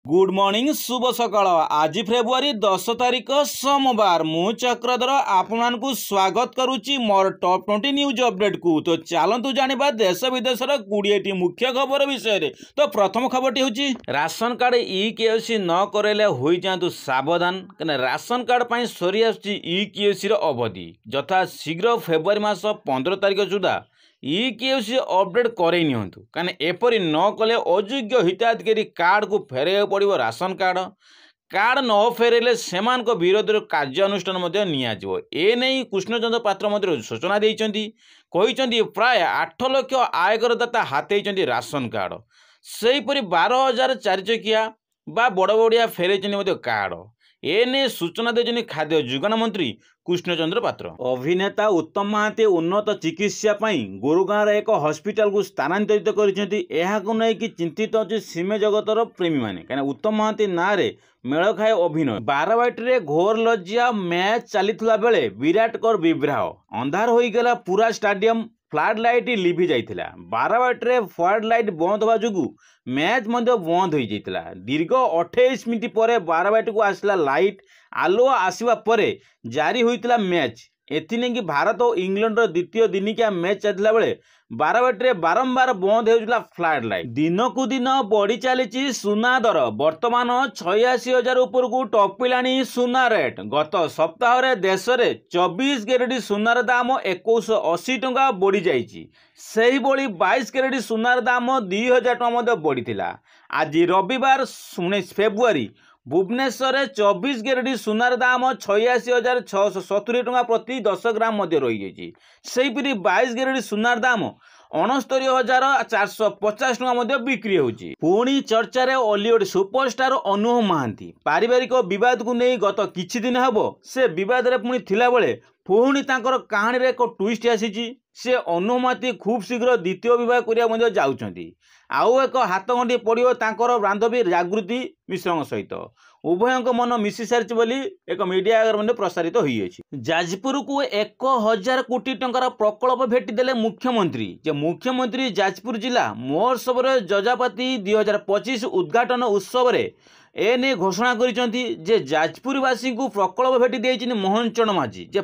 Good morning शुभ सकाळ। आज February 10 तारिख सोमवार मु चक्रधर आपण स्वागत करुच्ची मोर टॉप 20 न्यूज अपडेट को। तो चलतु जानिबा देश विदेश 20 मुख्य खबर विषय। तो प्रथम खबर हूँ राशन कार्ड ई-केवाईसी न करेले हो जातु सावधान। राशन कार्ड पर सरी ई-केवाईसी अवधि यथा शीघ्र फेब्रुआरी मास 15 तारिख सुधा ई-केवाईसी अपडेट करे नियंतु कारण एपरी न कले अयोग्य हिताधिकारी कार्ड को फेरे पड़ो। राशन कार्ड न फेरेले सेमान विरोध कार्यानुष्ठान नियाजिवो। एने कृष्णचंद्र पात्र सूचना देइचंती प्राय 8 लाख आयकरदाता हाथेइचंती राशन कार्ड। सेहीपरि 12,000 चारि चकिया बा बड़ बड़िया फेरेइचंती कार्ड। एने सूचना देइचंती खाद्य जोगाण मंत्री कृष्णचंद्र पात्र। अभिनेता उत्तम महांती उन्नत चिकित्सा गुरुगाँव एक हॉस्पिटल को स्थानांतरित कर चिंतित अच्छी सिमे जगतर प्रेमी मैंने कहीं उत्तम महांती ना रे मेल खाए अभिनय। बारवाटी घोर लज्जा मैच चलता बेले विराट कर विभ्राह अंधार हो गला पूरा स्टाडियम फ्लड लाइट लिभि जाइथिला। बारवाटी फ्लड लाइट बंद होगा जो मैच बंद हो जाइथिला। दीर्घ 28 मिनिट पर बारवाटी को आसला लाइट आलुआ आसवा परे जारी होइतिला मैच। एथिने कि भारत और इंग्लैंड द्वितीय दिनिकिया मैच चलता बेले बारवाटी बारंबार बंद होता फ्लड लाइट। दिन को दिन बढ़ी चली सुना दर वर्तमान 86,000 उपर को टपिलानी सुना रेट। गत सप्ताह रे देश में 24 कैरेट सुनार दाम 2180 टंका बढ़ी जाइए। से 22 कैरेट सुनार दाम 2,000 टंका बढ़ी। आज रविवार 19 फेब्रुआरी भुवनेश्वर 24 कैरेट सुनार दाम 86,670 टंका प्रति 10 ग्राम रही। सेहीपरि 22 कैरेट सुनार दाम 69,450 टंका बिक्री होची। पुणी चर्चारे हॉलीवुड सुपरस्टार अनुव महांती पारिवारिक विवाद को नहीं गत किछि दिन हबो से विवाद रे पुणी थिला बेले पुणी तांकर कहानी रे एक ट्विस्ट आसीची। से अनुव महांती खूब शीघ्र द्वितीय विवाह करिया जाउछंती। आउ एक हाथगंडी पड़ो तांकर बांधवी जागृति मिश्र सहित उभयों मन मिसी सारी बोली एक मीडिया आगे प्रसारित होइए। जाजपुर को 1,000 कोटी टंकार प्रकल्प भेटिदेले मुख्यमंत्री। जे मुख्यमंत्री जाजपुर जिला महोत्सव जजापाती 2025 उद्घाटन उत्सव एने घोषणा करिसेंती जे जाजपुरवासी को प्रकल्प भेटी देइछिन मोहन चरण माझी। जे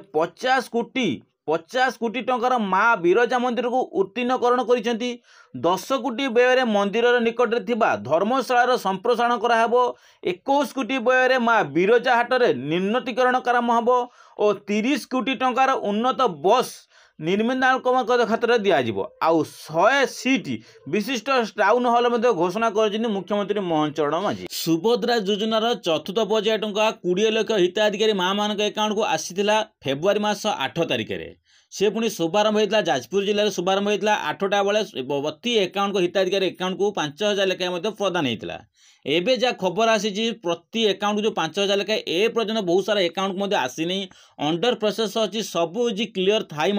50 कोटी टंकार माँ बिरजा मंदिर को उत्तीर्णकरण करिसेंती। 10 कोटी व्यय मंदिर निकट थिबा धर्मशाला संप्रसारण कराहबो। 21 कोटी व्यय माँ बिरजा हाटरे निर्णतीकरण काम हबो और 30 कोटी टंकार उन्नत बस निर्माण खातर दिज्व। आउ 100 सीट विशिष्ट टाउन हॉल घोषणा कर मुख्यमंत्री मोहन चरण माझी। सुभद्रा योजनार चतुर्थ पर्याय टंका 20 लाख हिताधिकारी माँ मान एकाउंट को आसीथिला फेब्रुआरी मास 8 तारिख में। से पुणी शुभारंभ होता जाजपुर जिले में शुभारंभ होता 8टा बेले प्रति एकाउंट को हिताधिकारी एकाउंट को 5,000 लेखाएं प्रदान होता। एबे जा खबर आसी प्रति एकाउंट जो 5,000 लेखाएं ए पर्यटन बहुत सारा एकाउंट आसी नहीं अंडर प्रोसेस अच्छी सबू क्लीयर थाई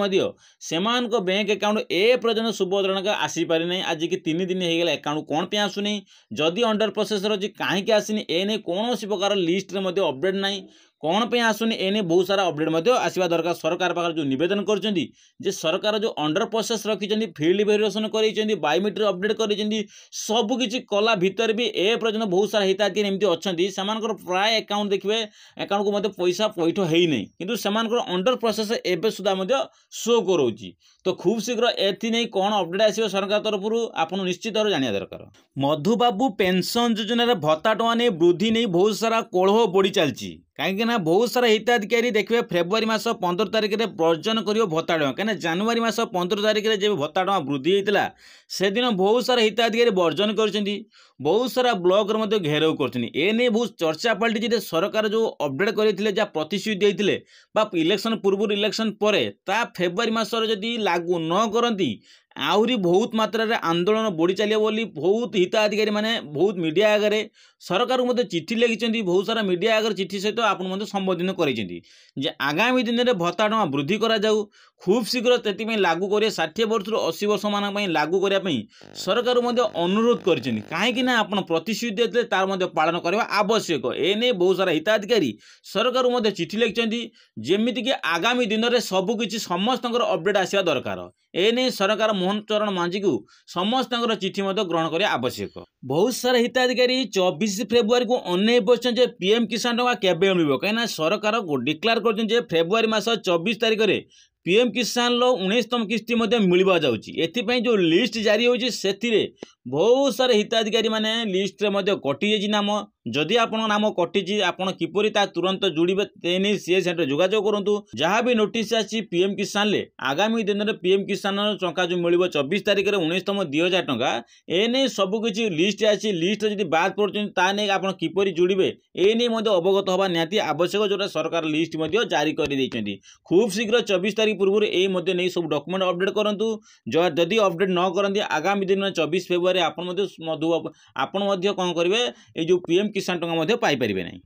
सेमान को बैंक एकाउंट ए पर्यटन सुभद्रा आसी पारि नहीं। आज की 3 दिन हो गला एकाउंट कौन पे आसुनी जदि अंडर प्रोसेस अच्छी कहीं आसनी एने कौन प्रकार लिस्ट रे अपडेट नहीं कौन पे आसुनी एने बहुत सारा अपडेट आसवा दरकार। सरकार पाखर जो निवेदन करछंती जे सरकार जो अंडर प्रोसेस रखिछंती फील्ड वेरिफिकेशन करिसेंती बायोमेट्रिक अपडेट करिसेंती सब किछि कला भीतर भी ए पर्यटन बहुत सारा हिताधिकारी एमती अछंती सेमानकर प्राय एकाउंट देखिबे एकाउंट को पैसा पैठ हेई नहीं किंतु सेमानकर अंडर प्रोसेस एबे सुधा शो करोची। तो खूब शीघ्र एथि नहीं कौन अपडेट आसो सरकार तरफ आपन निश्चित भाव जानिया दरकार। मधुबाबू पेंशन योजना भत्ता टଙ୍କା नहीं वृद्धि नहीं बहुत सारा कोलह बढ़ी चलती कहीं बहुत सारा हिताधिकारी देखिए फेब्रुआरी मास 15 तारिख में वर्जन कर भत्ता टଙ୍କା कहीं जनवरी मास 15 तारिख में जब भत्ता टଙ୍କା वृद्धि होता से दिन बहुत सारा हिताधिकारी वर्जन कर बहुत सारा ब्लॉक घेराव कर बहुत चर्चा पलटि सरकार जो अपडेट करते जहाँ प्रतिश्रुति देते इलेक्शन पूर्व इलेक्शन पर फेब्रुआरी मास जदि लागू न करती आहरी बहुत मात्रा रे आंदोलन बढ़ी चलिए बोली बहुत हिताधिकारी माने बहुत मीडिया आगे सरकार को चिठी लिखिं बहुत सारा मीडिया आगे चिठी सहित आपन संबोधन कर आगामी दिन में भत्ता टଙ୍କା वृद्धि करा जाऊ खूब शीघ्र से लागू करें 60 वर्ष 80 वर्ष मान लागू करने सरकार अनुरोध कर कहीं आप प्रतिश्रुति देते तार पालन करने आवश्यक। एने बहुत सारा हिताधिकारी सरकार को चिठी लिखिं जमीक आगामी दिन में सबकि समस्त अपडेट आसवा दरकार। एने सरकार मोहन चरण मांझी को समस्त चिठी ग्रहण करने आवश्यक। बहुत सारा हिताधिकारी 24 फेब्रुआरी को अनै बसन पीएम किसान टंका केबे मिल कहीं सरकार डिक्लेयर कर फेब्रुआरी मास 24 तारिख में पीएम किसान 19तम किस्ती मिल जाऊँगी। जो लिस्ट जारी होती से बहुत सारे हिताधिकारी माने लिस्ट रे कटि जाइए नाम। जदि आपण नाम कटि आपण किपरि ता तुरंत जुड़े तेनी सी सेंटर जोगाजोग करूँ। जहाँ भी नोटिस आसी पीएम किसान ले आगामी दिन में पीएम किसान टंका जो मिल 24 तारिख में 19तम 2000 टंका एने सबकि लिस्ट आसी। लिस्ट जब बाद पड़े आप किपरि जुड़े एने अवगत हवा निहाती आवश्यक जोटा सरकार लिस्ट जारी कर खूब शीघ्र 24 तारिख पूर्व नहीं सब डॉक्यूमेंट अपडेट करूँ। जदि अपडेट न करती आगामी दिन में 24 फेब्रुआरी आपन कौन करेंगे ये जो पीएम किसान टंका पाई परिबे नहीं।